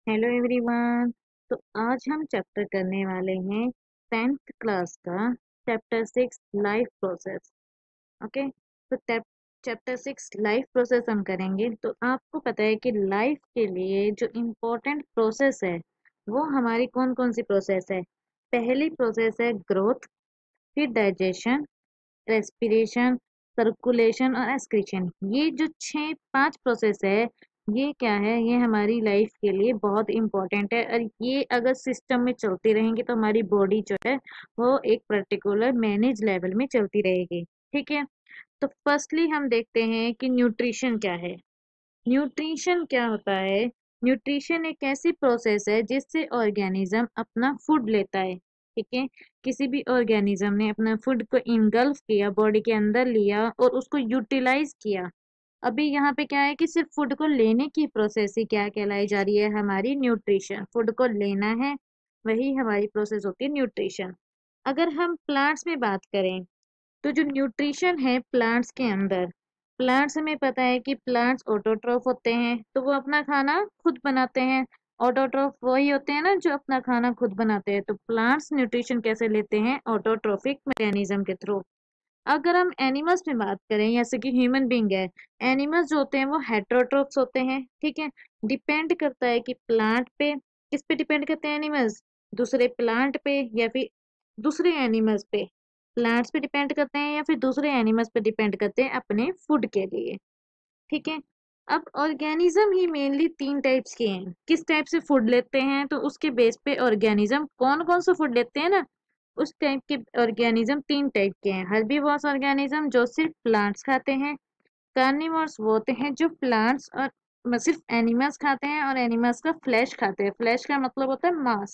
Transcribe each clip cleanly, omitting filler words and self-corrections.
Hello everyone. तो आज हम चैप्टर करने वाले हैं 10th क्लास का चैप्टर 6 लाइफ प्रोसेस। ओके, तो चैप्टर 6 लाइफ प्रोसेस हम करेंगे। तो आपको पता है कि लाइफ के लिए जो इम्पोर्टेंट प्रोसेस है वो हमारी कौन कौन सी प्रोसेस है। पहली प्रोसेस है ग्रोथ, फिर डाइजेशन, रेस्पिरेशन, सर्कुलेशन और एक्सक्रीशन। ये जो छह पांच प्रोसेस है, ये क्या है, ये हमारी लाइफ के लिए बहुत इंपॉर्टेंट है। और ये अगर सिस्टम में चलती रहेंगी तो हमारी बॉडी जो है वो एक पर्टिकुलर मैनेज लेवल में चलती रहेगी। ठीक है, तो फर्स्टली हम देखते हैं कि न्यूट्रिशन क्या है। न्यूट्रिशन क्या होता है? न्यूट्रिशन एक ऐसी प्रोसेस है जिससे ऑर्गेनिज्म अपना फूड लेता है। ठीक है, किसी भी ऑर्गेनिज्म ने अपना फूड को इनगल्फ किया, बॉडी के अंदर लिया और उसको यूटिलाइज किया। अभी यहाँ पे क्या है कि सिर्फ फूड को लेने की प्रोसेस ही क्या कहलाई जा रही है, हमारी न्यूट्रिशन। फूड को लेना है, वही हमारी प्रोसेस होती है न्यूट्रिशन। अगर हम प्लांट्स में बात करें तो जो न्यूट्रिशन है प्लांट्स के अंदर, प्लांट्स हमें पता है कि प्लांट्स ऑटोट्रॉफ होते हैं, तो वो अपना खाना खुद बनाते हैं। ऑटोट्रॉफ वही होते हैं ना जो अपना खाना खुद बनाते हैं। तो प्लांट्स न्यूट्रिशन कैसे लेते हैं? ऑटोट्रोफिक मैकेनिज्म के थ्रू। अगर हम एनिमल्स में बात करें, जैसे कि ह्यूमन बींग है, एनिमल्स जो होते हैं वो हेटरोट्रोफ्स होते हैं। ठीक है, डिपेंड करता है कि प्लांट पे, किस पे डिपेंड करते हैं एनिमल्स? दूसरे प्लांट पे या फिर दूसरे एनिमल्स पे। प्लांट्स पे डिपेंड करते हैं या फिर दूसरे एनिमल्स पे डिपेंड करते हैं अपने फूड के लिए। ठीक है, अब ऑर्गेनिज्म ही मेनली तीन टाइप्स के हैं। किस टाइप से फूड लेते हैं तो उसके बेस पे ऑर्गेनिज्म कौन कौन सा फूड लेते हैं ना, उस टाइप के ऑर्गेनिज्म तीन टाइप के हैं। हर्बीवोरस ऑर्गेनिज्म जो सिर्फ प्लांट्स खाते हैं। कार्निवोरस वो होते हैं जो प्लांट्स और सिर्फ एनिमल्स खाते हैं और एनिमल्स का फ्लैश खाते हैं। फ्लैश का मतलब होता है मांस,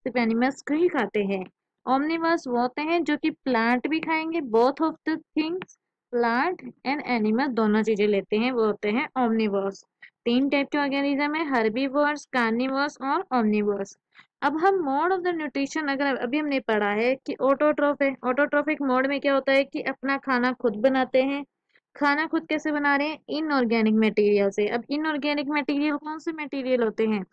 सिर्फ एनिमल्स को ही खाते हैं। ओमनिवोरस वो होते हैं जो कि प्लांट भी खाएंगे, both of the things, plant and animal दोनों चीजें लेते हैं, वो होते हैं ओमनिवोरस। तीन टाइप के ऑर्गेनिज्म है, हर्बीवोरस, कार्निवोरस और ओमनिवोरस। अब हम मोड ऑफ द न्यूट्रिशन, अगर अभी हमने पढ़ा है कि ऑटोट्रोफ है, ऑटोट्रोफिक मोड में क्या होता है कि अपना खाना खुद बनाते हैं। खाना खुद कैसे बना रहे हैं? इनऑर्गेनिक मटेरियल से। अब इनऑर्गेनिक मटेरियल कौन से मटेरियल होते हैं?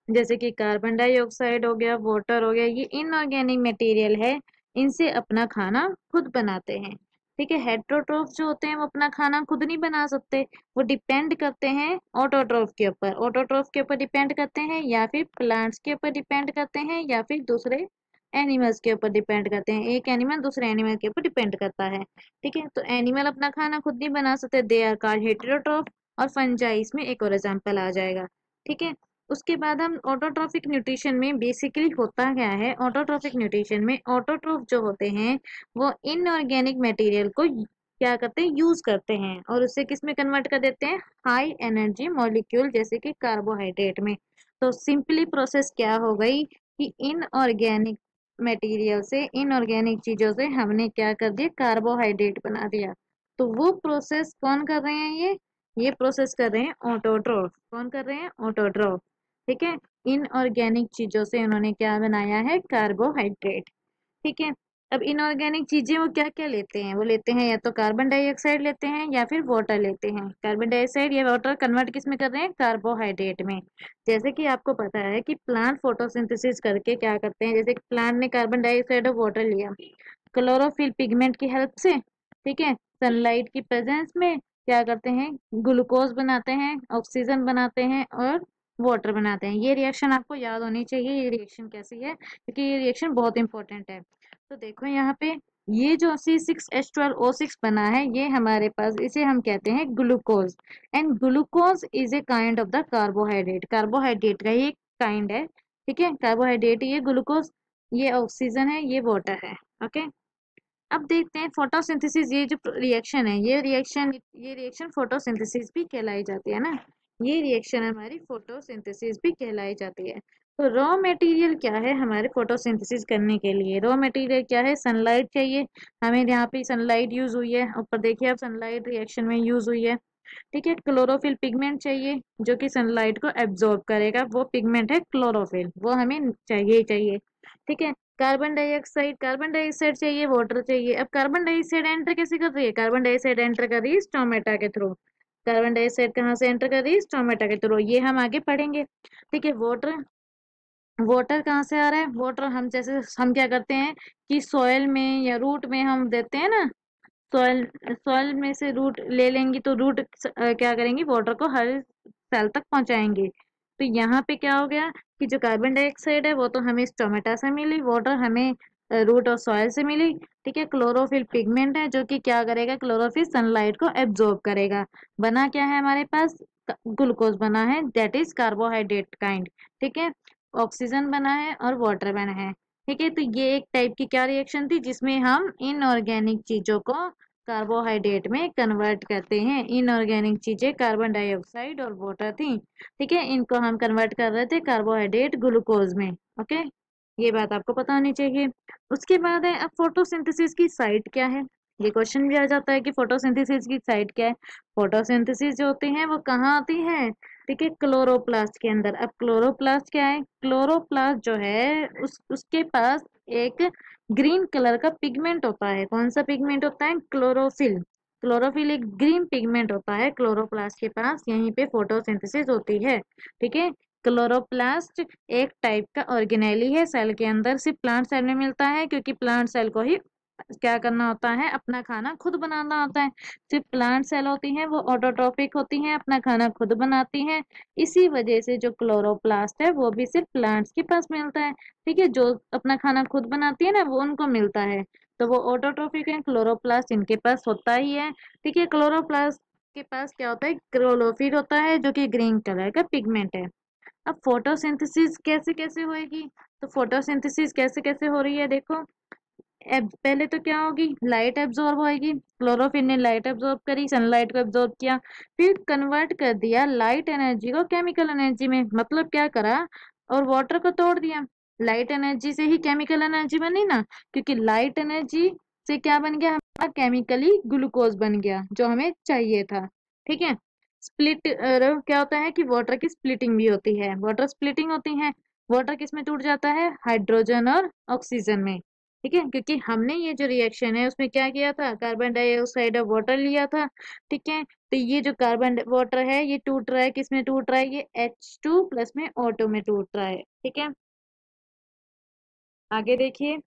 जैसे कि कार्बन डाइऑक्साइड हो गया, वाटर हो गया, ये इनऑर्गेनिक मटेरियल है। इनसे अपना खाना खुद बनाते हैं। ठीक है, हेट्रोट्रोफ जो होते हैं वो अपना खाना खुद नहीं बना सकते, वो डिपेंड करते हैं ऑटोट्रोफ के ऊपर। ऑटोट्रोफ के ऊपर डिपेंड करते हैं या फिर प्लांट्स के ऊपर डिपेंड करते हैं या फिर दूसरे एनिमल्स के ऊपर डिपेंड करते हैं। एक एनिमल दूसरे एनिमल के ऊपर डिपेंड करता है। ठीक है, तो एनिमल अपना खाना खुद नहीं बना सकते, दे आर कॉल्ड हेटेरोट्रोफ। और फंजाई इसमें एक और एग्जाम्पल आ जाएगा। ठीक है, उसके बाद हम ऑटोट्रॉफिक न्यूट्रिशन में बेसिकली होता क्या है। ऑटोट्रॉफिक न्यूट्रिशन में ऑटोट्रॉफ जो होते हैं वो इनऑर्गेनिक मटेरियल को क्या करते हैं, यूज करते हैं और उससे किस में कन्वर्ट कर देते हैं? हाई एनर्जी मॉलिक्यूल, जैसे कि कार्बोहाइड्रेट में। तो सिंपली प्रोसेस क्या हो गई कि इनऑर्गेनिक मटेरियल से, इनऑर्गेनिक चीजों से हमने क्या कर दिया? कार्बोहाइड्रेट बना दिया। तो वो प्रोसेस कौन कर रहे हैं? ये प्रोसेस कर रहे हैं ऑटोट्रोफ। कौन कर रहे हैं? ऑटोट्रोफ। ठीक है, इनऑर्गेनिक चीजों से उन्होंने क्या बनाया है? कार्बोहाइड्रेट। ठीक है, अब इनऑर्गेनिक चीजें वो क्या क्या लेते हैं? वो लेते हैं या तो कार्बन डाइऑक्साइड लेते हैं या फिर वाटर लेते हैं। कार्बन डाइऑक्साइड या वाटर कन्वर्ट किस में कर रहे हैं? कार्बोहाइड्रेट में। जैसे कि आपको पता है कि प्लांट फोटोसिंथेसिस करके क्या करते हैं, जैसे प्लांट ने कार्बन डाइऑक्साइड और वाटर लिया क्लोरोफिल पिगमेंट की हेल्प से। ठीक है, सनलाइट की प्रेजेंस में क्या करते हैं? ग्लूकोज बनाते हैं, ऑक्सीजन बनाते हैं और वाटर बनाते हैं। ये रिएक्शन आपको याद होनी चाहिए, ये रिएक्शन कैसी है, क्योंकि ये रिएक्शन बहुत इंपॉर्टेंट है। तो देखो यहाँ पे, ये जो C6H12O6 बना है, ये हमारे पास, इसे हम कहते हैं glucose. And glucose is a kind of the carbohydrate. Carbohydrate का ही एक काइंड है। ठीक है, कार्बोहाइड्रेट ये ग्लूकोज, ये ऑक्सीजन है, ये वाटर है। ओके, अब देखते हैं फोटोसिंथेसिस। ये जो रिएक्शन है, ये रिएक्शन फोटोसिंथेसिस भी कहलाई जाती है ना। ये रिएक्शन हमारी फोटोसिंथेसिस भी कहलाई जाती है। तो रॉ मटेरियल क्या है हमारे फोटोसिंथेसिस करने के लिए? रॉ मटेरियल क्या है? सनलाइट चाहिए हमें। यहाँ पे सनलाइट यूज हुई है, ऊपर देखिए आप, सनलाइट रिएक्शन में यूज हुई है। ठीक है, क्लोरोफिल पिगमेंट चाहिए जो कि सनलाइट को एब्जॉर्ब करेगा, वो पिगमेंट है क्लोरोफिल, वो हमें चाहिए ही चाहिए। ठीक है, कार्बन डाइऑक्साइड चाहिए, वाटर चाहिए। अब कार्बन डाइऑक्साइड एंटर कैसे कर रही है? कार्बन डाइऑक्साइड एंटर कर रही है स्टोमेटा के थ्रू। कार्बन डाइऑक्साइड कहाँ से एंटर कर रही है, स्टोमेटा के थ्रू। ये हम आगे पढ़ेंगे। ठीक है, वाटर, वाटर कहाँ से आ रहा है, वाटर हम जैसे हम क्या करते हैं कि सॉइल में या रूट में हम देते हैं ना, सॉइल, सॉइल में से रूट ले लेंगी तो रूट क्या करेंगी, वाटर को हर सेल तक पहुंचाएंगे। तो यहाँ पे क्या हो गया कि जो कार्बन डाइऑक्साइड है वो तो हमें स्टोमेटा से मिली, वाटर हमें रूट और सॉइल से मिली। ठीक है, क्लोरोफिल पिगमेंट है जो कि क्या करेगा, क्लोरोफिल सनलाइट को एब्जॉर्ब करेगा। बना क्या है हमारे पास, ग्लूकोज बना है, दैट इज कार्बोहाइड्रेट काइंड। ठीक है, ऑक्सीजन बना है और वाटर बना है। ठीक है, तो ये एक टाइप की क्या रिएक्शन थी जिसमें हम इनऑर्गेनिक चीजों को कार्बोहाइड्रेट में कन्वर्ट करते हैं। इनऑर्गेनिक चीजें कार्बन डाइऑक्साइड और वाटर थी। ठीक है, इनको हम कन्वर्ट कर रहे थे कार्बोहाइड्रेट ग्लूकोज में। ओके, ये बात आपको पता होनी चाहिए। उसके बाद है अब फोटोसिंथेसिस की साइट क्या है, ये क्वेश्चन भी आ जाता है कि फोटोसिंथेसिस की साइट क्या है। फोटोसिंथेसिस जो होती है वो कहाँ आती है, ठीक है, क्लोरोप्लास्ट के अंदर। अब क्लोरोप्लास्ट क्या है, क्लोरोप्लास्ट जो है उसके पास एक ग्रीन कलर का पिगमेंट होता है। कौन सा पिगमेंट होता है, क्लोरोफिल। क्लोरोफिल एक ग्रीन पिगमेंट होता है क्लोरोप्लास्ट के पास, यहीं पे फोटोसिंथेसिस होती है। ठीक है, क्लोरोप्लास्ट एक टाइप का ऑर्गेनेली है, सेल के अंदर सिर्फ प्लांट सेल में मिलता है, क्योंकि प्लांट सेल को ही क्या करना होता है, अपना खाना खुद बनाना होता है। सिर्फ प्लांट सेल होती हैं वो ऑटोट्रोफिक होती हैं, अपना खाना खुद बनाती हैं। इसी वजह से जो क्लोरोप्लास्ट है वो भी सिर्फ प्लांट्स के पास मिलता है। ठीक है, जो अपना खाना खुद बनाती है ना वो उनको मिलता है, तो वो ऑटोट्रोफिक है। क्लोरोप्लास्ट इनके पास होता ही है। ठीक है, क्लोरोप्लास्ट के पास क्या होता है, क्लोरोफिल होता है जो कि ग्रीन कलर का पिगमेंट है। अब फोटोसिंथेसिस कैसे कैसे होएगी, तो फोटोसिंथेसिस कैसे कैसे हो रही है देखो। पहले तो क्या होगी, लाइट एब्जॉर्ब होएगी, क्लोरोफिल ने लाइट एब्जॉर्ब करी, सनलाइट को एब्जॉर्ब किया, फिर कन्वर्ट कर दिया लाइट एनर्जी को केमिकल एनर्जी में। मतलब क्या करा, और वाटर को तोड़ दिया। लाइट एनर्जी से ही केमिकल एनर्जी बनी ना, क्योंकि लाइट एनर्जी से क्या बन गया हमारा, केमिकली ग्लूकोज बन गया जो हमें चाहिए था। ठीक है, स्प्लिट क्या होता है कि वाटर की स्प्लिटिंग भी होती है, वाटर स्प्लिटिंग होती है। वाटर किस में टूट जाता है, हाइड्रोजन और ऑक्सीजन में। ठीक है, क्योंकि हमने ये जो रिएक्शन है उसमें क्या किया था, कार्बन डाइऑक्साइड और वाटर लिया था। ठीक है, तो ये जो कार्बन वाटर है ये टूट रहा है, किस में टूट रहा है, ये H2 प्लस में O2 में टूट रहा है। ठीक है, आगे देखिए,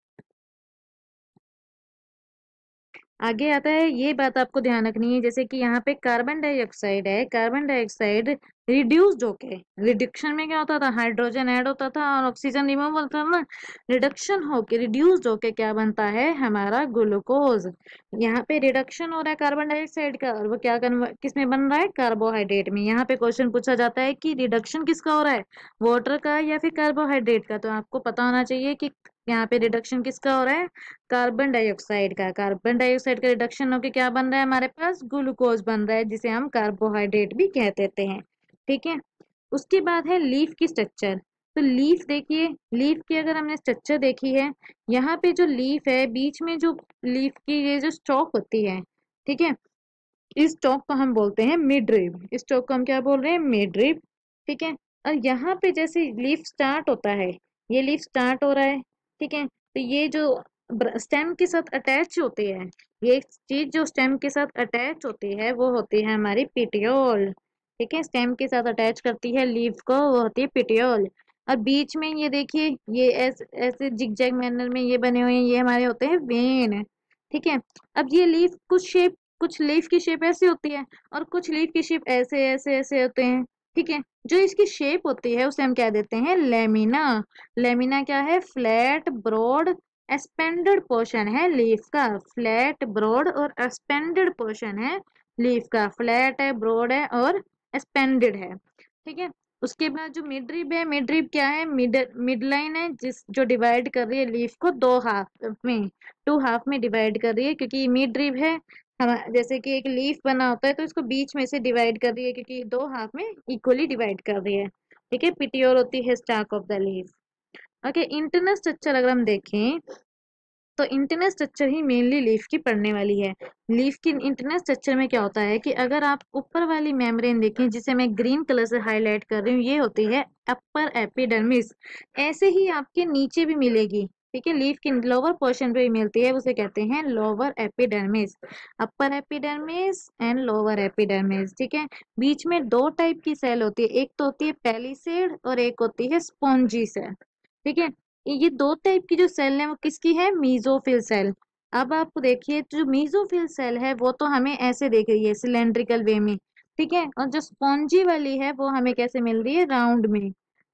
आगे आता है, ये बात आपको ध्यान रखनी है, जैसे कि यहाँ पे कार्बन डाइऑक्साइड है, कार्बन डाइऑक्साइड रिड्यूस्ड होके, रिडक्शन में क्या होता था, हाइड्रोजन ऐड होता था और ऑक्सीजन रिमूव होता था ना, रिडक्शन होके रिड्यूस्ड होके क्या बनता है हमारा ग्लूकोज। यहाँ पे रिडक्शन हो रहा है कार्बन डाइऑक्साइड का, और वो क्या किस में बन रहा है, कार्बोहाइड्रेट में। यहाँ पे क्वेश्चन पूछा जाता है कि रिडक्शन किसका हो रहा है, वाटर का या फिर कार्बोहाइड्रेट का, तो आपको पता होना चाहिए कि यहाँ पे रिडक्शन किसका हो रहा है, कार्बन डाइऑक्साइड का। कार्बन डाइऑक्साइड का रिडक्शन होके क्या बन रहा है हमारे पास, ग्लूकोज बन रहा है, जिसे हम कार्बोहाइड्रेट भी कह देते हैं। ठीक है, उसके बाद है लीफ की स्ट्रक्चर। तो लीफ देखिए, लीफ की अगर हमने स्ट्रक्चर देखी है, यहाँ पे जो लीफ है बीच में जो लीफ की ये जो स्टॉक होती है, ठीक है, इस स्टॉक को हम बोलते हैं मिड रिब। इस स्टॉक को हम क्या बोल रहे हैं, मिड रिब। ठीक है, और यहाँ पे जैसे लीफ स्टार्ट होता है, ये लीफ स्टार्ट हो रहा है, ठीक है, तो ये जो स्टेम के साथ अटैच होती है, ये चीज जो स्टेम के साथ अटैच होती है वो होती है हमारी पिटियोल। ठीक है, स्टेम के साथ अटैच करती है लीफ को, वो होती है पिटियोल। और बीच में ये देखिए, ये ऐसे ऐसे जिगजैग मैनर में ये बने हुए हैं, ये हमारे होते हैं वेन। ठीक है, अब ये लीफ कुछ शेप, कुछ लीफ की शेप ऐसी होती है और कुछ लीफ की शेप ऐसे ऐसे ऐसे होते हैं। ठीक है, जो इसकी शेप होती है उसे हम क्या देते हैं, लेमिना। लेमिना क्या है, फ्लैट ब्रॉड एक्सपेंडेड पोर्शन है लीफ का। फ्लैट ब्रॉड और एक्सपेंडेड पोर्शन है लीफ का, फ्लैट है, ब्रॉड है और एक्सपेंडेड है। ठीक है, उसके बाद जो मिड रिब है, मिड रिब क्या है, मिड लाइन है जिस जो डिवाइड कर रही है लीफ को दो हाफ में, टू हाफ में डिवाइड कर रही है, क्योंकि मिड रिब है हम जैसे कि एक लीफ बना होता है तो इसको बीच में से डिवाइड कर रही है, क्योंकि दो हाफ में इक्वली डिवाइड कर रही है। ठीक है, पिटियोल होती है stalk of the leaf. Okay, internal structure अगर हम देखें तो इंटरनल स्ट्रक्चर ही मेनली लीफ की पढ़ने वाली है। लीफ की इंटरनल स्ट्रक्चर में क्या होता है कि अगर आप ऊपर वाली मेम्ब्रेन देखें, जिसे मैं ग्रीन कलर से हाईलाइट कर रही हूँ, ये होती है अपर एपिडर्मिस। ऐसे ही आपके नीचे भी मिलेगी। ठीक है, लीफ की लोअर पोर्शन पे मिलती है, उसे कहते हैं lower epidermis. Upper epidermis and lower epidermis. ठीक है, बीच में दो टाइप की सेल होती है, एक तो होती है पेलिसेड और एक होती है स्पॉन्जी सेल। ठीक है, ये दो टाइप की जो सेल है वो किसकी है, मीजोफिल सेल। अब आप देखिए जो मीजोफिल सेल है वो तो हमें ऐसे दिख रही है सिलेंड्रिकल वे में। ठीक है, और जो स्पॉन्जी वाली है वो हमें कैसे मिल रही है, राउंड में।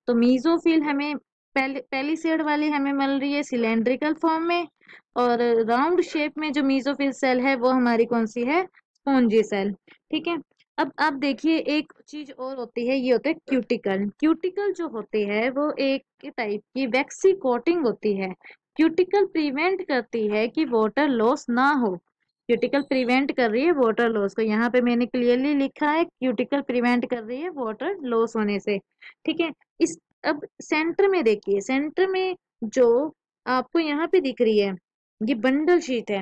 तो मीजोफिल हमें पेलिसेड वाली हमें मिल रही है सिलेंड्रिकल फॉर्म में, और राउंड शेप में जो मीजोफिल सेल है वो हमारी कौन सी है, स्पॉन्जी सेल। ठीक है, अब आप देखिए एक चीज और होती है, ये होता है क्यूटिकल। क्यूटिकल जो होती है वो एक टाइप की वैक्सी कोटिंग होती है। क्यूटिकल प्रिवेंट करती है कि वाटर लॉस ना हो। क्यूटिकल प्रिवेंट कर रही है वाटर लॉस को, यहाँ पे मैंने क्लियरली लिखा है क्यूटिकल प्रिवेंट कर रही है वाटर लॉस होने से। ठीक है, इस अब सेंटर में देखिए, सेंटर में जो आपको यहाँ पे दिख रही है ये बंडल शीट है,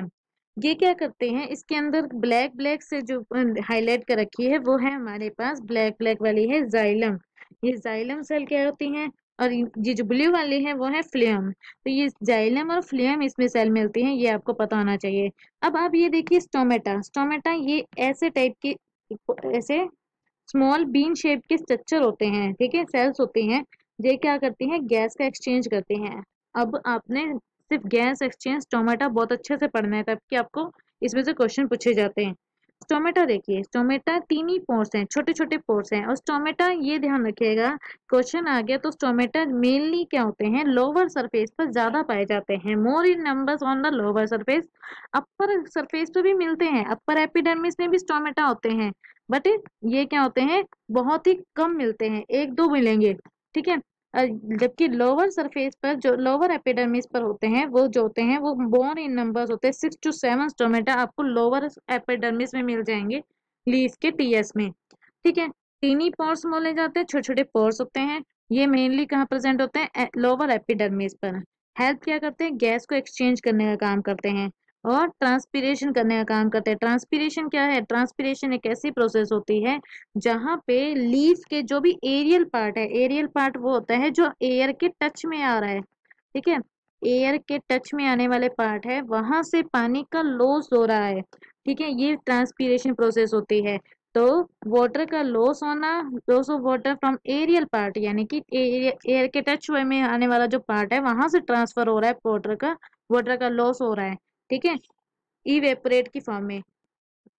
ये क्या करते हैं, इसके अंदर ब्लैक ब्लैक से जो हाईलाइट कर रखी है वो है हमारे पास ब्लैक ब्लैक वाली है जाइलम। ये जाइलम सेल क्या होती हैं, और ये जो ब्लू वाली है वो है फ्लेम। तो ये जाइलम और फ्लेम इसमें सेल मिलती हैं, ये आपको पता होना चाहिए। अब आप ये देखिए स्टोमेटा। स्टोमेटा ये ऐसे टाइप की, ऐसे स्मॉल बीन शेप के स्ट्रक्चर होते हैं। ठीक है, सेल्स होती हैं, ये क्या करती हैं, गैस का एक्सचेंज करती हैं। अब आपने सिर्फ गैस एक्सचेंज स्टोमेटा बहुत अच्छे से पढ़ना है, तब कि आपको इसमें से क्वेश्चन पूछे जाते हैं। स्टोमेटा देखिए, स्टोमेटा तीन ही पोर्स हैं, छोटे छोटे पोर्स हैं, और स्टोमेटा ये ध्यान रखिएगा, क्वेश्चन आ गया तो स्टोमेटा मेनली क्या होते हैं, लोअर सरफेस पर ज्यादा पाए जाते हैं, more in numbers on the lower surface. Upper surface पे भी मिलते हैं, अपर एपिडर्मिस में भी स्टोमेटा होते हैं, बट ये क्या होते हैं, बहुत ही कम मिलते हैं, एक दो मिलेंगे। ठीक है, जबकि लोअर सरफेस पर जो लोअर एपिडर्मिस पर होते हैं वो जो होते हैं वो बोन इन नंबर्स होते हैं, 6 to 7 स्टोमेटा आपको लोअर एपिडर्मिस में मिल जाएंगे, लीफ के टीएस में। ठीक है, टीनी पोर्स बोले जाते हैं, छोटे छोटे पोर्स होते हैं, ये मेनली कहाँ प्रेजेंट होते हैं, लोअर एपिडर्मिस पर। हेल्प क्या करते हैं, गैस को एक्सचेंज करने का काम करते हैं, और ट्रांसपीरेशन करने का काम करते हैं। ट्रांसपीरेशन क्या है, ट्रांसपीरेशन एक ऐसी प्रोसेस होती है जहां पे लीफ के जो भी एरियल पार्ट है, एरियल पार्ट वो होता है जो एयर के टच में आ रहा है। ठीक है, एयर के टच में आने वाले पार्ट है, वहां से पानी का लॉस हो रहा है। ठीक है, ये ट्रांसपीरेशन प्रोसेस होती है। तो वाटर का लॉस होना, loss of water from aerial part, यानी कि एयर के टच में आने वाला जो पार्ट है वहां से ट्रांसफर हो रहा है वाटर का लॉस हो रहा है। ठीक है, इवेपोरेट की फॉर्म में।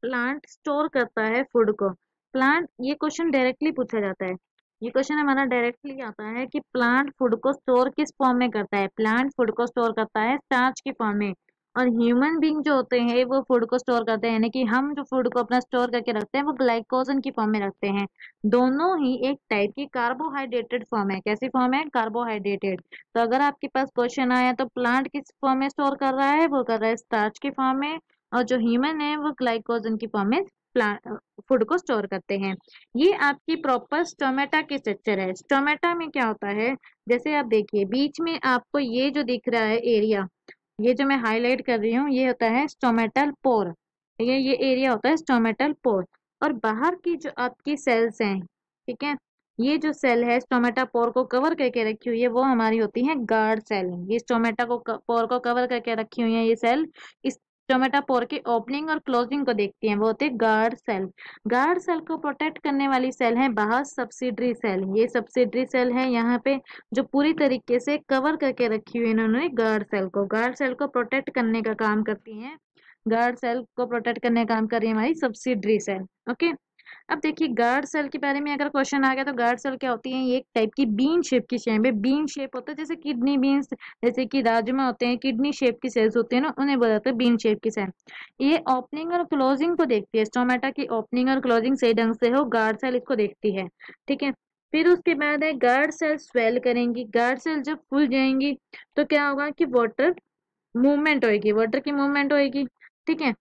प्लांट स्टोर करता है फूड को। प्लांट, ये क्वेश्चन डायरेक्टली पूछा जाता है, ये क्वेश्चन हमारा डायरेक्टली आता है कि प्लांट फूड को स्टोर किस फॉर्म में करता है। प्लांट फूड को स्टोर करता है स्टार्च की फॉर्म में, और ह्यूमन बींग जो होते हैं वो फूड को स्टोर करते हैं, यानी कि हम जो फूड को अपना स्टोर करके रखते हैं वो ग्लाइकोजन की फॉर्म में रखते हैं। दोनों ही एक टाइप की कार्बोहाइड्रेटेड फॉर्म है। कैसी फॉर्म है, कार्बोहाइड्रेटेड। तो अगर आपके पास क्वेश्चन आया तो प्लांट किस फॉर्म में स्टोर कर रहा है, वो कर रहा है स्टार्च की फॉर्म में, और जो ह्यूमन है वो ग्लाइकोजन की फॉर्म में प्लांट फूड को स्टोर करते हैं। ये आपकी प्रॉपर स्टोमेटा की स्ट्रक्चर है। स्टोमेटा में क्या होता है, जैसे आप देखिए बीच में आपको ये जो दिख रहा है एरिया, ये जो मैं हाईलाइट कर रही हूँ ये होता है स्टोमेटल पोर। ये एरिया होता है स्टोमेटल पोर, और बाहर की जो आपकी सेल्स हैं, ठीक है, ये जो सेल है स्टोमेटा पोर को कवर करके रखी हुई है वो हमारी होती है गार्ड सेल। ये स्टोमेटा को पोर को कवर करके रखी हुई है ये सेल, इस स्टोमेटा पोर की ओपनिंग और क्लोजिंग को देखती हैं, वो होते हैं गार्ड सेल। गार्ड सेल को प्रोटेक्ट करने वाली सेल है बाहर सब्सिडरी सेल। ये सब्सिडरी सेल है यहाँ पे जो पूरी तरीके से कवर करके रखी हुई है इन्होंने गार्ड सेल को। गार्ड सेल को प्रोटेक्ट करने का काम करती हैं, गार्ड सेल को प्रोटेक्ट करने का काम कर रही है हमारी सब्सिडरी सेल। ओके, अब देखिए गार्ड सेल के बारे में अगर क्वेश्चन आ गया तो गार्ड सेल क्या होती है, ये एक टाइप की बीन शेप की शेप है। बीन शेप होता है जैसे किडनी बीन्स, जैसे कि राजमा होते हैं, किडनी शेप की सेल्स होती है ना, उन्हें बोलते हैं बीन शेप की सेल। ये ओपनिंग और क्लोजिंग को देखती है, स्टोमेटा की ओपनिंग और क्लोजिंग सही ढंग से हो, गार्ड सेल इसको देखती है। ठीक है, फिर उसके बाद है गार्ड सेल स्वेल करेंगी। गार्ड सेल जब फूल जाएंगी तो क्या होगा कि वाटर मूवमेंट होएगी, वाटर की मूवमेंट होएगी। ठीक है,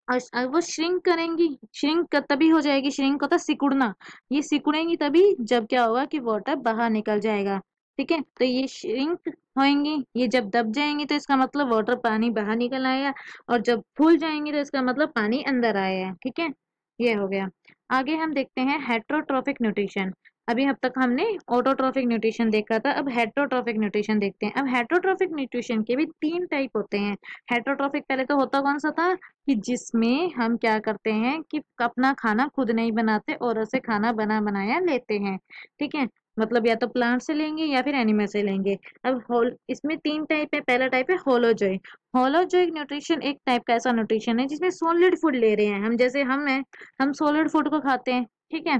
और वो श्रिंक करेंगी। श्रिंक तभी हो जाएगी, श्रिंक होता है सिकुड़ना, ये सिकुड़ेंगी तभी जब क्या होगा कि वाटर बाहर निकल जाएगा। ठीक है, तो ये श्रिंक होएंगी, ये जब दब जाएंगी तो इसका मतलब वाटर पानी बाहर निकल आएगा, और जब फूल जाएंगी तो इसका मतलब पानी अंदर आएगा। ठीक है, ये हो गया। आगे हम देखते हैं हेट्रोट्रोफिक न्यूट्रिशन। अभी अब तक हमने ऑटोट्रॉफिक न्यूट्रिशन देखा था, अब हेटरोट्रॉफिक न्यूट्रिशन देखते हैं। अब हेटरोट्रॉफिक न्यूट्रिशन के भी 3 टाइप होते हैं। हेटरोट्रॉफिक पहले तो होता कौन सा था कि जिसमें हम क्या करते हैं कि अपना खाना खुद नहीं बनाते और से खाना बना बनाया लेते हैं, ठीक है। मतलब या तो प्लांट से लेंगे या फिर एनिमल से लेंगे। अब होल इसमें 3 टाइप है। पहला टाइप है होलोजोइक। होलोजोइक न्यूट्रिशन एक टाइप का ऐसा न्यूट्रिशन है जिसमें सॉलिड फूड ले रहे हैं हम, जैसे हम हैं, हम सॉलिड फूड को खाते हैं, ठीक है।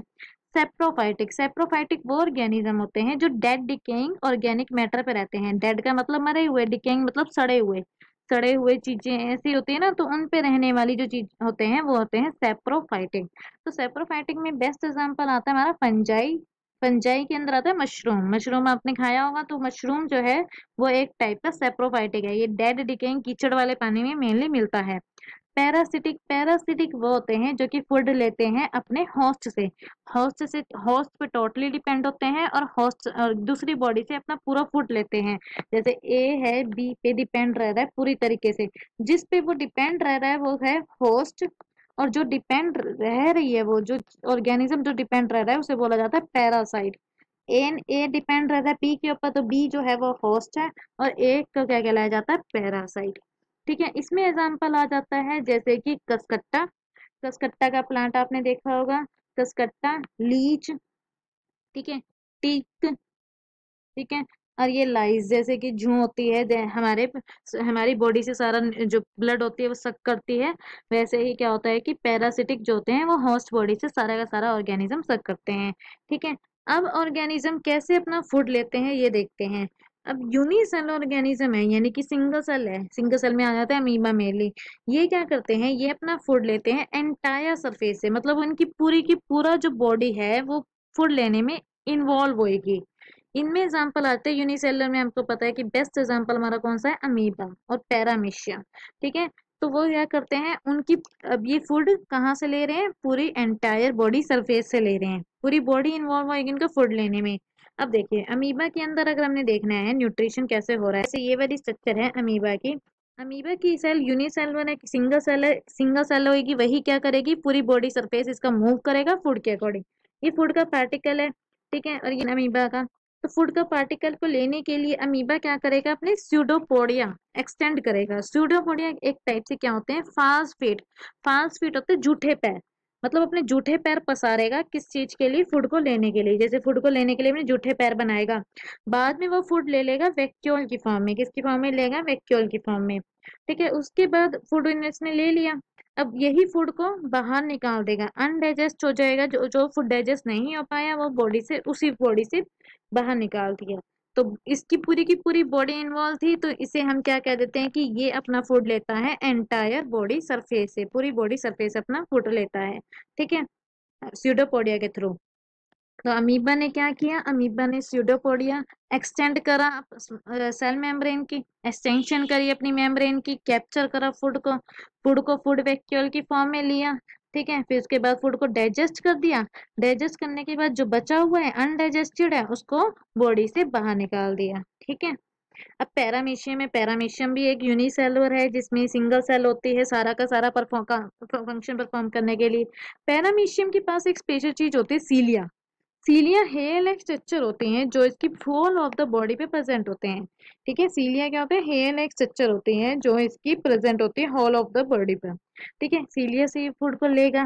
सेप्रोफाइटिक, सेप्रोफाइटिक वो ऑर्गेनिज्म होते हैं जो डेड डिकेइंग ऑर्गेनिक मैटर पे रहते हैं। डेड का मतलब मरे हुए, डिकेइंग मतलब सड़े हुए। सड़े हुए चीजें ऐसी होती है ना, तो उन पे रहने वाली जो चीज होते हैं वो होते हैं सेप्रोफाइटिक। तो सेप्रोफाइटिक में बेस्ट एग्जांपल आता है हमारा फंजाई। फंजाई के अंदर आता है मशरूम। मशरूम आपने खाया होगा, तो मशरूम जो है वो एक टाइप का सेप्रोफाइटिक है। ये डेड डिकेइंग कीचड़ वाले पानी में मेनली मिलता है। पैरासिटिक, पैरासिटिक वो होते हैं जो कि फूड लेते हैं अपने होस्ट से। होस्ट पे टोटली डिपेंड होते हैं और होस्ट और दूसरी बॉडी से अपना पूरा फूड लेते हैं। जैसे ए है बी पे डिपेंड रह रहा है पूरी तरीके से, जिस पे वो डिपेंड रह रहा है वो है होस्ट। और जो डिपेंड रह रही है, वो जो ऑर्गेनिज्म जो डिपेंड रह रहा है उसे बोला जाता है पैरासाइट। एन ए डिपेंड रहता है बी के ऊपर, तो बी जो है वो होस्ट है और ए को क्या कहलाया जाता है, पैरासाइट। ठीक है, इसमें एग्जाम्पल आ जाता है जैसे कि कसकट्टा। कसकट्टा का प्लांट आपने देखा होगा, कसकट्टा, लीच, ठीक है, टीक, ठीक है। और ये लाइस जैसे कि जू होती है, हमारी बॉडी से सारा जो ब्लड होती है वो सक करती है। वैसे ही क्या होता है कि पैरासिटिक जो होते हैं वो होस्ट बॉडी से सारा का सारा ऑर्गेनिज्म सक करते हैं, ठीक है। अब ऑर्गेनिज्म कैसे अपना फूड लेते हैं ये देखते हैं। अब यूनिसेल ऑर्गेनिज्म है, यानी कि सिंगल सेल है, सिंगल सेल में आ जाता है अमीबा मेनली। ये क्या करते हैं, ये अपना फूड लेते हैं एंटायर सरफेस से, मतलब उनकी पूरी की पूरा जो बॉडी है वो फूड लेने में इन्वॉल्व होएगी। इनमें एग्जाम्पल आते हैं यूनिसेलुलर में, हमको पता है कि बेस्ट एग्जाम्पल हमारा कौन सा है, अमीबा और पैरामीशियम, ठीक है। तो वो क्या करते हैं उनकी, अब ये फूड कहाँ से ले रहे हैं, पूरी एंटायर बॉडी सरफेस से ले रहे हैं, पूरी बॉडी इन्वॉल्व होगी इनका फूड लेने में। अब देखिए अमीबा के अंदर अगर हमने देखना है न्यूट्रिशन कैसे हो रहा है, जैसे ये वाली स्ट्रक्चर है अमीबा की। अमीबा की सेल यूनिसेलुलर है, सिंगल सेल है, सिंगल सेल होगी, वही क्या करेगी पूरी बॉडी सरफेस इसका मूव करेगा फूड के अकॉर्डिंग। ये फूड का पार्टिकल है, ठीक है, और ये अमीबा का। तो फूड का पार्टिकल को लेने के लिए अमीबा क्या करेगा, अपने स्यूडोपोडिया एक्सटेंड करेगा। स्यूडोपोडिया एक टाइप से क्या होते हैं, फाल्स फीट। फाल्स फीट होते हैं जूठे पैर, मतलब अपने जूठे पैर पसारेगा किस चीज के लिए, फूड को लेने के लिए। जैसे फूड को लेने के लिए अपने जूठे पैर बनाएगा, बाद में वो फूड ले लेगा वैक्यूल की फॉर्म में। किसकी फॉर्म में लेगा, वैक्यूल की फॉर्म में, ठीक है। उसके बाद फूड इसने ले लिया, अब यही फूड को बाहर निकाल देगा, अनडाइजेस्ट हो जाएगा। जो जो फूड डाइजेस्ट नहीं हो पाया वो बॉडी से, उसी बॉडी से बाहर निकाल दिया। तो इसकी पूरी की पूरी बॉडी इन्वॉल्व थी, तो इसे हम क्या कह देते हैं कि ये अपना फूड लेता है एंटायर बॉडी सरफेस से, पूरी बॉडी सरफेस अपना फूड लेता है, ठीक है, स्यूडोपोडिया के थ्रू। तो अमीबा ने क्या किया, अमीबा ने स्यूडोपोडिया एक्सटेंड करा सेल मेम्ब्रेन की, एक्सटेंशन करी अपनी मेम्ब्रेन की, कैप्चर करा फूड को फूड वैक्यूल की फॉर्म में लिया, ठीक है। फिर उसके बाद फूड को डाइजेस्ट कर दिया। डाइजेस्ट करने के बाद जो बचा हुआ है अनडाइजेस्टेड है उसको बॉडी से बाहर निकाल दिया, ठीक है। अब पैरामीशियम है, पैरामीशियम भी एक यूनिसेलुलर है जिसमें सिंगल सेल होती है सारा का सारा फंक्शन परफॉर्म करने के लिए। पैरामीशियम के पास एक स्पेशल चीज होती है, सीलिया। सीलिया हेयर लाइक स्ट्रक्चर होते हैं जो इसकी फोल ऑफ द बॉडी पे प्रेजेंट होते हैं, ठीक है। सीलिया क्या होते हैं, हेयर लाइक स्ट्रक्चर होते हैं जो इसकी प्रेजेंट होती है होल ऑफ द बॉडी पर, ठीक है। सीलिया से फूड को लेगा,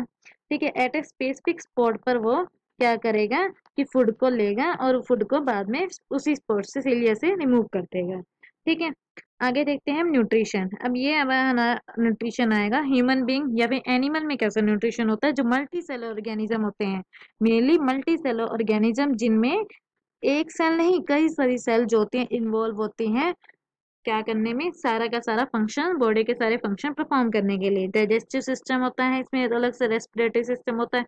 ठीक है, एट ए स्पेसिफिक स्पॉट पर वो क्या करेगा कि फूड को लेगा और फूड को बाद में उसी स्पॉट से, सीलिया से रिमूव कर देगा, ठीक है। आगे देखते हैं हम न्यूट्रिशन। अब ये अब न्यूट्रिशन आएगा ह्यूमन बींग या फिर एनिमल में कैसा न्यूट्रिशन होता है, जो मल्टी सेलर ऑर्गेनिज्म होते हैं, मेनली मल्टी सेलर ऑर्गेनिज्म जिनमें एक सेल नहीं कई सारी सेल जो होती हैं इन्वॉल्व होती हैं क्या करने में, सारा का सारा फंक्शन, बॉडी के सारे फंक्शन परफॉर्म करने के लिए। डाइजेस्टिव सिस्टम होता है इसमें, अलग से रेस्पिरेटरी सिस्टम होता है।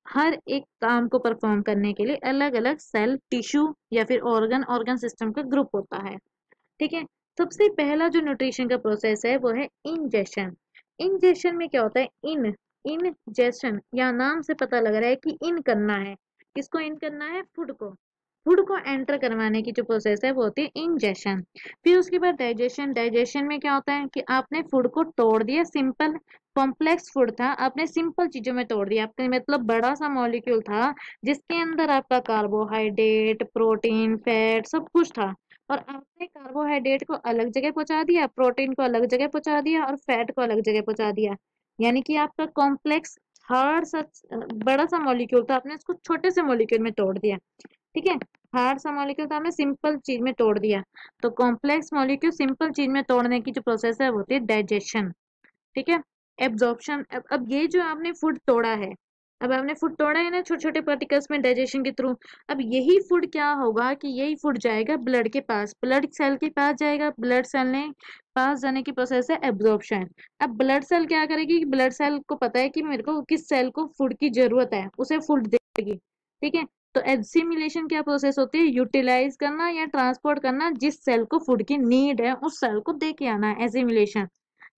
हर एक काम को परफॉर्म करने के लिए अलग अलग सेल, टिश्यू या फिर ऑर्गन सिस्टम का ग्रुप होता है, ठीक है। सबसे पहला जो न्यूट्रिशन का प्रोसेस है वो है इंजेशन। इंजेशन में क्या होता है, इंजेशन या नाम से पता लग रहा है कि इन करना है, किसको इन करना है, फूड को, फूड को एंटर करवाने की जो प्रोसेस है वो होती है इंजेशन। फिर उसके बाद डाइजेशन। डाइजेशन में क्या होता है कि आपने फूड को तोड़ दिया, सिंपल कॉम्प्लेक्स फूड था आपने सिंपल चीजों में तोड़ दिया, आपके मतलब बड़ा सा मॉलिक्यूल था जिसके अंदर आपका कार्बोहाइड्रेट प्रोटीन फैट सब कुछ था, और आपने कार्बोहाइड्रेट को अलग जगह पहुंचा दिया, प्रोटीन को अलग जगह पहुंचा दिया और फैट को अलग जगह पहुंचा दिया। यानी कि आपका कॉम्प्लेक्स हार्ड सा बड़ा सा मॉलिक्यूल था, आपने उसको छोटे से मॉलिक्यूल में तोड़ दिया। ठीक है, हार्ड सा मॉलिक्यूल था हमने सिंपल चीज में तोड़ दिया। तो कॉम्प्लेक्स मॉलिक्यूल सिंपल चीज में तोड़ने की जो प्रोसेस है वो होती है डाइजेशन। ठीक है, एब्जॉर्प्शन। अब ये जो आपने फूड तोड़ा है, अब आपने फूड तोड़ा है ना छोटे छोटे पार्टिकल्स में डाइजेशन के थ्रू, अब यही फूड क्या होगा कि यही फूड जाएगा ब्लड के पास, ब्लड सेल के पास जाएगा, ब्लड सेल ने पास जाने की प्रोसेस है एब्जॉर्प्शन। अब ब्लड सेल क्या करेगी, ब्लड सेल को पता है कि मेरे को किस सेल को फूड की जरूरत है, उसे फूड देगी। ठीक है, तो एसिमिलेशन क्या प्रोसेस होती है, यूटिलाइज करना या ट्रांसपोर्ट करना, जिस सेल को फूड की नीड है उस सेल को दे के आना है एसिमिलेशन।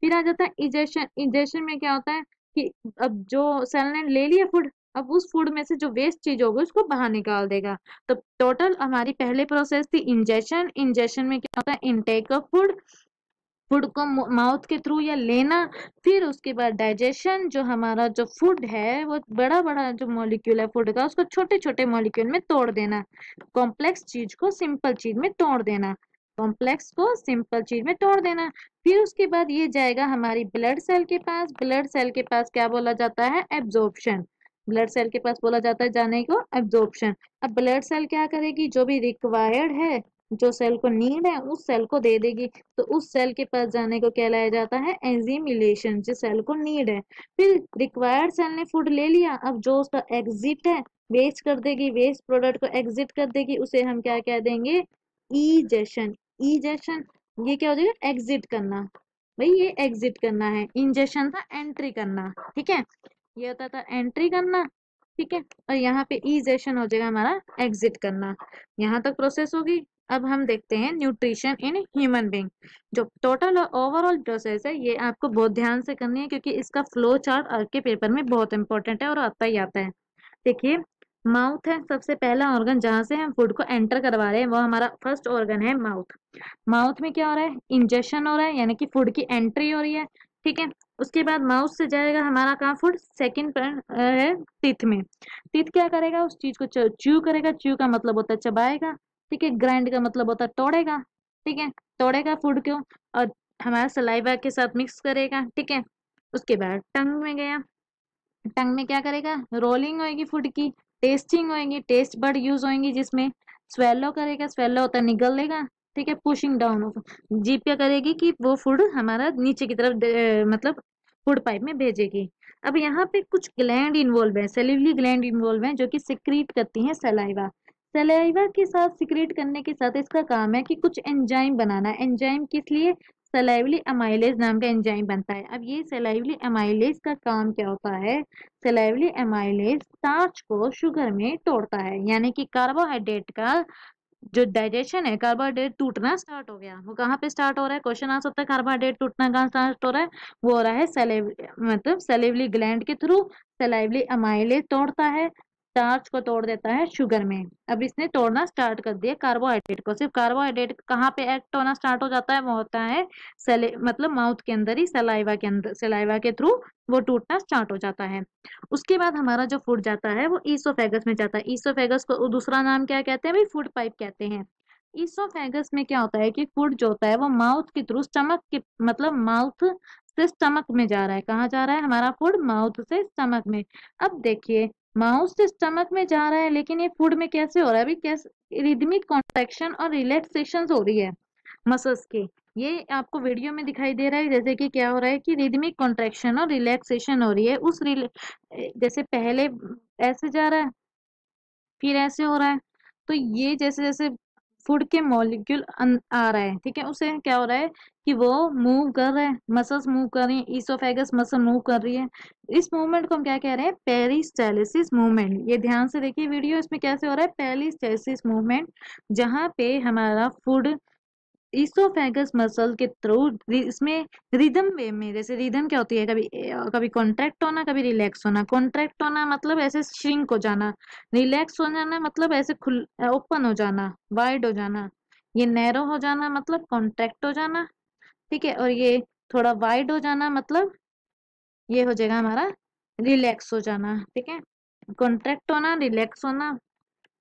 फिर आ जाता है इजेशन। इजेशन में क्या होता है कि अब जो सेल ने ले लिया फूड, अब उस फूड में से जो वेस्ट चीज होगी उसको बाहर निकाल देगा। तो टोटल हमारी पहले प्रोसेस थी इंजेशन। इंजेशन में क्या होता है, इनटेक ऑफ फूड, फूड को माउथ के थ्रू या लेना। फिर उसके बाद डाइजेशन, जो हमारा जो फूड है वो बड़ा बड़ा जो मॉलिक्यूल है फूड का उसको छोटे छोटे मॉलिक्यूल में तोड़ देना, कॉम्प्लेक्स चीज को सिंपल चीज में तोड़ देना, कॉम्प्लेक्स को सिंपल चीज में तोड़ देना। फिर उसके बाद ये जाएगा हमारी ब्लड सेल के पास, ब्लड सेल के पास क्या बोला जाता है, एब्जॉर्प्शन। ब्लड सेल के पास बोला जाता है जाने को एब्जॉर्प्शन। अब ब्लड सेल क्या करेगी, जो भी रिक्वायर्ड है, जो सेल को नीड है उस सेल को दे देगी। तो उस सेल के पास जाने को कहलाया जाता है एंजिमिलेशन, जिस सेल को नीड है। फिर रिक्वायर्ड सेल ने फूड ले लिया, अब जो उसका एग्जिट है, वेस्ट कर देगी, वेस्ट प्रोडक्ट को एग्जिट कर देगी, उसे हम क्या कह देंगे, ईजेशन। ईजेशन ये क्या हो जाएगा, एग्जिट करना। भाई ये एग्जिट करना है, इंजेशन था एंट्री करना। ठीक है, ये होता था एंट्री करना। ठीक है, और यहाँ पे ईजेशन हो जाएगा हमारा एग्जिट करना। यहाँ तक प्रोसेस होगी। अब हम देखते हैं न्यूट्रिशन इन ह्यूमन बीइंग। जो टोटल और ओवरऑल प्रोसेस है ये आपको बहुत ध्यान से करनी है, क्योंकि इसका फ्लो चार्ट आपके पेपर में बहुत इंपॉर्टेंट है और आता ही आता है। देखिए, माउथ है सबसे पहला ऑर्गन जहां से हम फूड को एंटर करवा रहे हैं, वो हमारा फर्स्ट ऑर्गन है माउथ। माउथ में क्या हो रहा है, इंजेक्शन हो रहा है, यानी कि फूड की एंट्री हो रही है। ठीक है, उसके बाद माउथ से जाएगा हमारा कहाँ फूड, सेकंड है टीथ में। टीथ क्या करेगा, उस चीज को च्यू करेगा, च्यू का मतलब होता है चबाएगा। ठीक है, ग्राइंड का मतलब होता है तोड़ेगा। ठीक है, तोड़ेगा फूड को और हमारा सलाइवा के साथ मिक्स करेगा। ठीक है, उसके बाद टंग में गया, टंग में क्या करेगा, रोलिंग होएगी फूड की, टेस्टिंग होएगी, टेस्ट बड यूज होएंगी, जिसमें स्वेलो करेगा, स्वेलो होता है निगल लेगा। ठीक है, पुशिंग डाउन जीप क्या करेगी कि वो फूड हमारा नीचे की तरफ मतलब फूड पाइप में भेजेगी। अब यहाँ पे कुछ ग्लैंड इन्वॉल्व है, सेल्यूलरी ग्लैंड इन्वॉल्व है, जो कि सिक्रीट करती हैं सलाइवा। सलाइवा के साथ सिक्रीट करने के साथ इसका काम है कि कुछ एंजाइम बनाना। एंजाइम किस लिए, सलाइवली अमाइलेज नाम का एंजाइम बनता है। अब ये सलाइवली अमाइलेज का काम क्या होता है, सलाइवली अमाइलेज स्टार्च को शुगर में तोड़ता है, यानी कि कार्बोहाइड्रेट का जो डाइजेशन है, कार्बोहाइड्रेट टूटना स्टार्ट हो गया। वो कहाँ पे स्टार्ट हो रहा है, क्वेश्चन आ सकता है कार्बोहाइड्रेट टूटना कहाँ स्टार्ट हो रहा है, वो हो रहा है सलेव मतलब सलेवली ग्लैंड के थ्रू। सलाइवली अमाइलेज तोड़ता है, स्टार्च को तोड़ देता है शुगर में। अब इसने तोड़ना स्टार्ट कर दिया कार्बोहाइड्रेट को। सिर्फ कार्बोहाइड्रेट कहाँ पे एक्ट होना स्टार्ट हो जाता है, वो होता है सले मतलब माउथ के अंदर ही, सलाइवा के अंदर, सलाइवा के थ्रू वो टूटना स्टार्ट हो जाता है। उसके बाद हमारा जो फूड जाता है वो ईसोफेगस में जाता है। ईसोफेगस को दूसरा नाम क्या कहते हैं भाई, फूड पाइप कहते हैं। ईसोफेगस में क्या होता है कि फूड जो होता है वो माउथ के थ्रू स्टमक के मतलब माउथ से स्टमक में जा रहा है। कहाँ जा रहा है हमारा फूड, माउथ से स्टमक में। अब देखिए, माउथ से स्टमक में जा रहा है, लेकिन ये फूड में कैसे हो रहा है अभी, कैसे रिदमिक कॉन्ट्रैक्शन और रिलैक्सेशन हो रही है मसल्स की। ये आपको वीडियो में दिखाई दे रहा है, जैसे कि क्या हो रहा है कि रिदमिक कॉन्ट्रैक्शन और रिलैक्सेशन हो रही है। जैसे पहले ऐसे जा रहा है, फिर ऐसे हो रहा है। तो ये जैसे जैसे फूड के मॉलिक्यूल आ रहा है, ठीक है, उसे क्या हो रहा है कि वो मूव कर रहा है, मसल्स मूव कर रही है, ईसोफेगस मसल मूव कर रही है। इस मूवमेंट को हम क्या कह रहे हैं, पेरिस्टालिसिस मूवमेंट। ये ध्यान से देखिए वीडियो, इसमें कैसे हो रहा है, पेरिस्टालिसिस मूवमेंट, जहाँ पे हमारा फूड ईसोफेगस मसल के थ्रू इसमें रिदम वे में, जैसे रिदम क्या होती है, कभी कभी कॉन्ट्रैक्ट होना, कभी रिलैक्स होना। कॉन्ट्रैक्ट होना मतलब ऐसे श्रिंक हो जाना, रिलैक्स हो जाना मतलब ऐसे खुल ओपन हो जाना, वाइड हो जाना। ये नैरो हो जाना मतलब कॉन्ट्रैक्ट हो जाना, ठीक है। और ये थोड़ा वाइड हो जाना मतलब ये हो जाएगा हमारा रिलैक्स हो जाना, ठीक है। कॉन्ट्रैक्ट होना, रिलैक्स होना,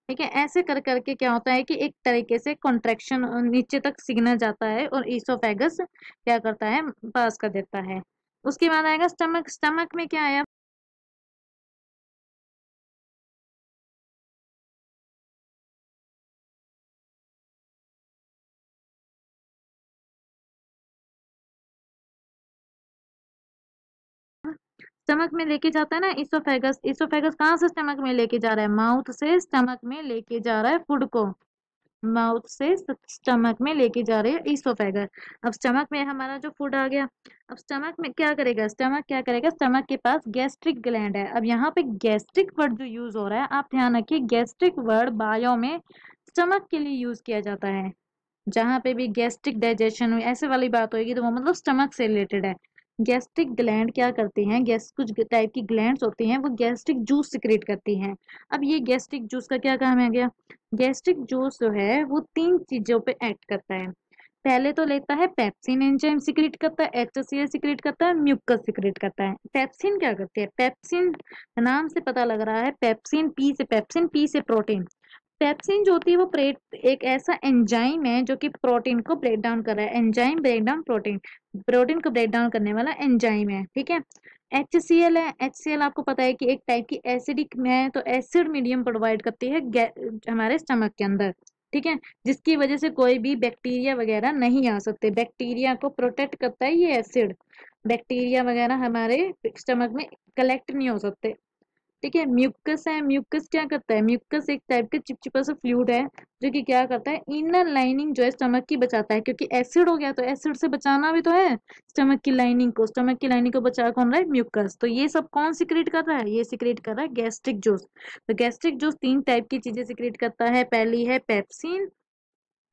ठीक है। ऐसे कर करके क्या होता है कि एक तरीके से कॉन्ट्रैक्शन नीचे तक सिग्नल जाता है और ईसोफेगस क्या करता है, पास कर देता है। उसके बाद आएगा स्टमक। स्टमक में क्या आया, स्टमक में लेके जाता है ना ईसोफेगस। ईसोफेगस कहाँ से स्टमक में लेके जा रहा है, माउथ से स्टमक में लेके जा रहा है फूड को। माउथ से स्टमक में लेके जा रहे हैं ईसोफेगस। अब स्टमक में हमारा जो फूड आ गया, अब स्टमक में क्या करेगा, स्टमक क्या करेगा, स्टमक के पास गैस्ट्रिक ग्लैंड है। अब यहाँ पे गैस्ट्रिक वर्ड जो यूज हो रहा है, आप ध्यान रखिए, गैस्ट्रिक वर्ड बायो में स्टमक के लिए यूज किया जाता है। जहां पे भी गैस्ट्रिक डाइजेशन हुई ऐसे वाली बात होगी तो वो मतलब स्टमक से रिलेटेड है। गैस्ट्रिक ग्लैंड क्या करती हैं, गैस कुछ टाइप की ग्लैंड्स होती हैं, वो गैस्ट्रिक जूस सिक्रेट करती हैं। अब ये गैस्ट्रिक जूस का क्या काम है गया, गैस्ट्रिक जूस जो है वो तीन चीजों पे एक्ट करता है। पहले तो लेता है पेप्सिन एंजाइम सिक्रेट करता है, HCl सिक्रेट करता है, म्यूकस सिक्रेट करता है। पेप्सिन क्या करती है, पेप्सिन नाम से पता लग रहा है, पेप्सिन पी से, पेप्सिन पी से प्रोटीन। पेप्सिन जो होती है वो एक ऐसा एंजाइम है जो कि प्रोटीन को ब्रेक डाउन कर रहा है। Enzyme break down protein, protein को ब्रेक डाउन करने वाला एंजाइम है, ठीक है। HCl है, HCl आपको पता है कि एक टाइप की एसिडिक है, तो एसिड मीडियम प्रोवाइड करती है हमारे स्टमक के अंदर, ठीक है। जिसकी वजह से कोई भी बैक्टीरिया वगैरह नहीं आ सकते, बैक्टीरिया को प्रोटेक्ट करता है ये एसिड। बैक्टीरिया वगैरह हमारे स्टमक में कलेक्ट नहीं हो सकते, ठीक है। म्यूकस है, म्यूकस क्या करता है, म्यूकस एक टाइप का चिपचिपा सा फ्लूइड है जो कि क्या करता है, इनर लाइनिंग जो है स्टमक की बचाता है। क्योंकि एसिड हो गया तो एसिड से बचाना भी तो है स्टमक की लाइनिंग को, स्टमक की लाइनिंग को बचा कौन रहा है, म्यूकस। तो ये सब कौन सिक्रेट कर रहा है, ये सिक्रेट कर रहा है गैस्ट्रिक जूस। तो गैस्ट्रिक जूस तीन टाइप की चीजें सिक्रेट करता है, पहली है पेप्सिन,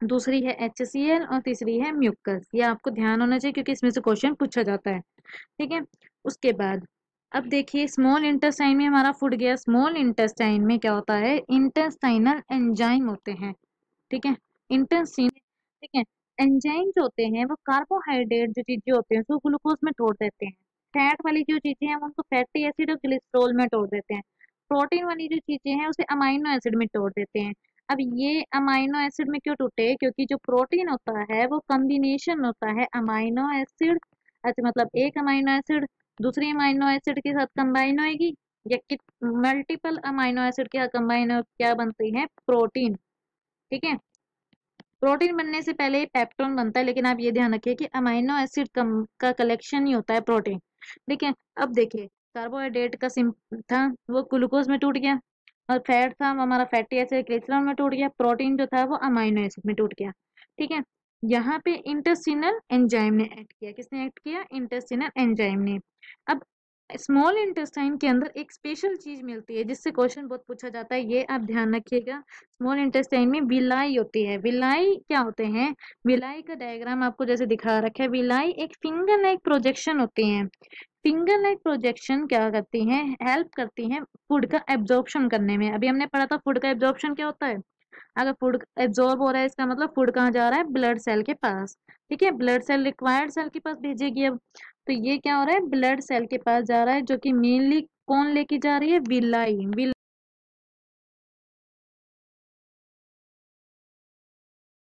दूसरी है HCl और तीसरी है म्यूकस। ये आपको ध्यान होना चाहिए क्योंकि इसमें से क्वेश्चन पूछा जाता है, ठीक है। उसके बाद अब देखिए स्मॉल इंटेस्टाइन में हमारा फूड गया। स्मॉल इंटेस्टाइन में क्या होता है, इंटेस्टाइनल एंजाइम होते हैं, ठीक है। इंटेस्टाइन, ठीक है। एंजाइम जो होते हैं वो कार्बोहाइड्रेट जो चीजें होती हैं उसको ग्लूकोज में तोड़ देते हैं। फैट वाली जो चीजें हैं वो उनको फैटी एसिड और ग्लिसरॉल में तोड़ देते हैं। प्रोटीन वाली जो चीजें हैं उसे अमाइनो एसिड में तोड़ देते हैं। अब ये अमाइनो एसिड में क्यों टूटे, क्योंकि जो प्रोटीन होता है वो कॉम्बिनेशन होता है अमाइनो एसिड, अच्छा मतलब एक अमाइनो एसिड दूसरी अमाइनो एसिड के साथ कंबाइन होएगी, या कि मल्टीपल अमाइनो एसिड के साथ कंबाइन हो क्या बनती है, प्रोटीन, ठीक है। प्रोटीन बनने से पहले पेप्टोन बनता है, लेकिन आप ये ध्यान रखिए कि अमाइनो एसिड का कलेक्शन ही होता है प्रोटीन, ठीक है। अब देखिए कार्बोहाइड्रेट का सिम था वो ग्लूकोज में टूट गया, और फैट था वो हमारा फैटी एसिड ग्लिसरॉल में टूट गया, प्रोटीन जो था वो अमाइनो एसिड में टूट गया, ठीक है। यहाँ पे इंटेस्टिनल एंजाइम ने एक्ट किया, किसने एक्ट किया, इंटेस्टिनल एंजाइम ने। अब स्मॉल इंटेस्टाइन के अंदर एक स्पेशल चीज मिलती है जिससे क्वेश्चन बहुत पूछा जाता है, ये आप ध्यान रखिएगा। स्मॉल इंटेस्टाइन में विलाई होती है। विलाई क्या होते हैं, विलाई का डायग्राम आपको जैसे दिखा रखा है, विलाई एक फिंगर लाइक प्रोजेक्शन होती हैं। फिंगर लाइक प्रोजेक्शन क्या करती हैं, हेल्प करती हैं फूड का एब्जॉर्प्शन करने में। अभी हमने पढ़ा था फूड का एब्जॉर्प्शन क्या होता है, अगर फूड एब्जॉर्ब हो रहा है इसका मतलब फूड कहाँ जा रहा है, ब्लड सेल के पास, ठीक है। ब्लड सेल रिक्वायर्ड सेल के पास भेजेगी। अब तो ये क्या हो रहा है, ब्लड सेल के पास जा रहा है, जो कि मेनली कौन लेके जा रही है, विलाई।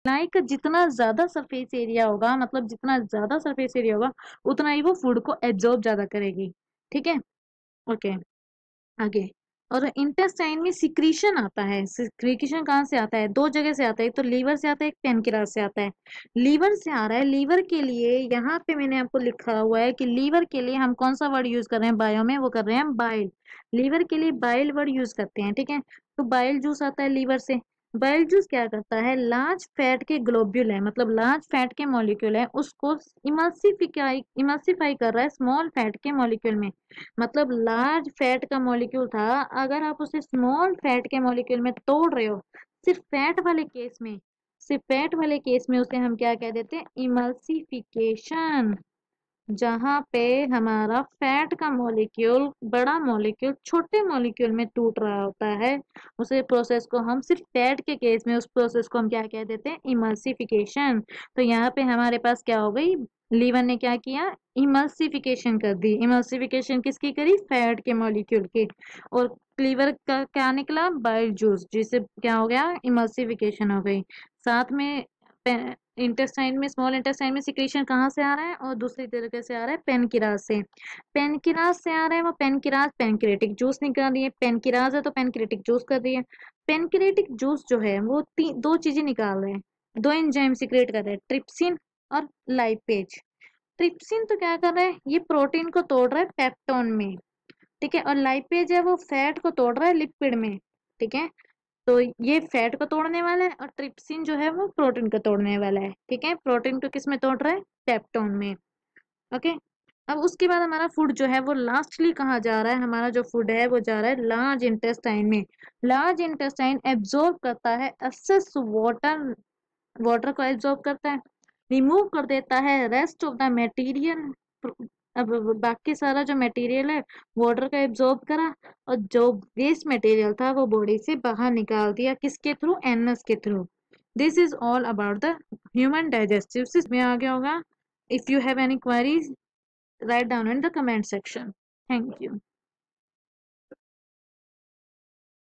विलाई का जितना ज्यादा सरफेस एरिया होगा, मतलब जितना ज्यादा सरफेस एरिया होगा उतना ही वो फूड को एब्जॉर्ब ज्यादा करेगी, ठीक है। ओके, आगे। और इंटेस्टाइन में सिक्रीशन आता है। सिक्रीशन कहाँ से आता है, दो जगह से आता है, एक तो लीवर से आता है, एक पेनक्रियास से आता है। लीवर से आ रहा है, लीवर के लिए यहाँ पे मैंने आपको लिखा हुआ है कि लीवर के लिए हम कौन सा वर्ड यूज कर रहे हैं बायो में, वो कर रहे हैं बाइल। लीवर के लिए बाइल वर्ड यूज करते हैं, ठीक है। तो बाइल जूस आता है लीवर से। बाइल जूस क्या करता है, लार्ज फैट के ग्लोब्यूल है, मतलब लार्ज फैट के मॉलिक्यूल है, उसको इमल्सिफाई कर रहा है स्मॉल फैट के मॉलिक्यूल में। मतलब लार्ज फैट का मॉलिक्यूल था, अगर आप उसे स्मॉल फैट के मॉलिक्यूल में तोड़ रहे हो, सिर्फ फैट वाले केस में, फैट वाले केस में उसे हम क्या कह देते हैं, इमल्सिफिकेशन। जहां पे हमारा फैट का मॉलिक्यूल बड़ा मॉलिक्यूल छोटे मॉलिक्यूल में टूट रहा होता है, उसे प्रोसेस को हम सिर्फ फैट के केस में उस प्रोसेस को हम क्या कह देते हैं, इमल्सिफिकेशन। तो यहाँ पे हमारे पास क्या हो गई, लीवर ने क्या किया, इमल्सिफिकेशन कर दी। इमल्सिफिकेशन किसकी करी, फैट के मॉलिक्यूल की। और लीवर का क्या निकला, बाइल जूस, जिससे क्या हो गया, इमल्सिफिकेशन हो गई। साथ में इंटेस्टाइन में, स्मॉल इंटेस्टाइन में सिक्रीशन कहाँ से आ रहा है, और दूसरी तरीके से आ रहा है पेनकिरास से। पेनकिरास से आ रहा है, वो पेनकिरास पेनक्रेटिक जूस निकाल रही है, पेनकिरास है तो पेनक्रेटिक जूस कर रही है। पेनक्रेटिक जूस जो है वो दो चीजें निकाल रहे हैं, दो एंजाइम सिक्रेट कर रहे हैं, ट्रिप्सिन और लाइपेज। ट्रिप्सिन तो क्या कर रहा है, ये प्रोटीन को तोड़ रहा है पेप्टोन में, ठीक है, और लाइपेज है वो फैट को तोड़ रहा है लिपिड में, ठीक है। तो ये फैट को तोड़ने वाला है और ट्रिप्सिन जो है वो प्रोटीन को तोड़ने वाला है, ठीक है। प्रोटीन को किस में तोड़ रहा है, पेप्टोन में, ओके। अब उसके बाद हमारा फूड जो है वो लास्टली कहाँ जा रहा है, हमारा जो फूड है वो जा रहा है लार्ज इंटेस्टाइन में। लार्ज इंटेस्टाइन एब्जॉर्ब करता है एक्सेस वाटर, वाटर को एब्जॉर्ब करता है, रिमूव कर देता है रेस्ट ऑफ द मटेरियल। अब बाकी सारा जो मटेरियल है वाटर का एब्जॉर्ब करा, और जो वेस्ट मटेरियल था वो बॉडी से बाहर निकाल दिया, किसके थ्रू, एनएस के through. This is all about the human digestive system. में आ गया होगा। If you have any queries, write down in the comment section. Thank you.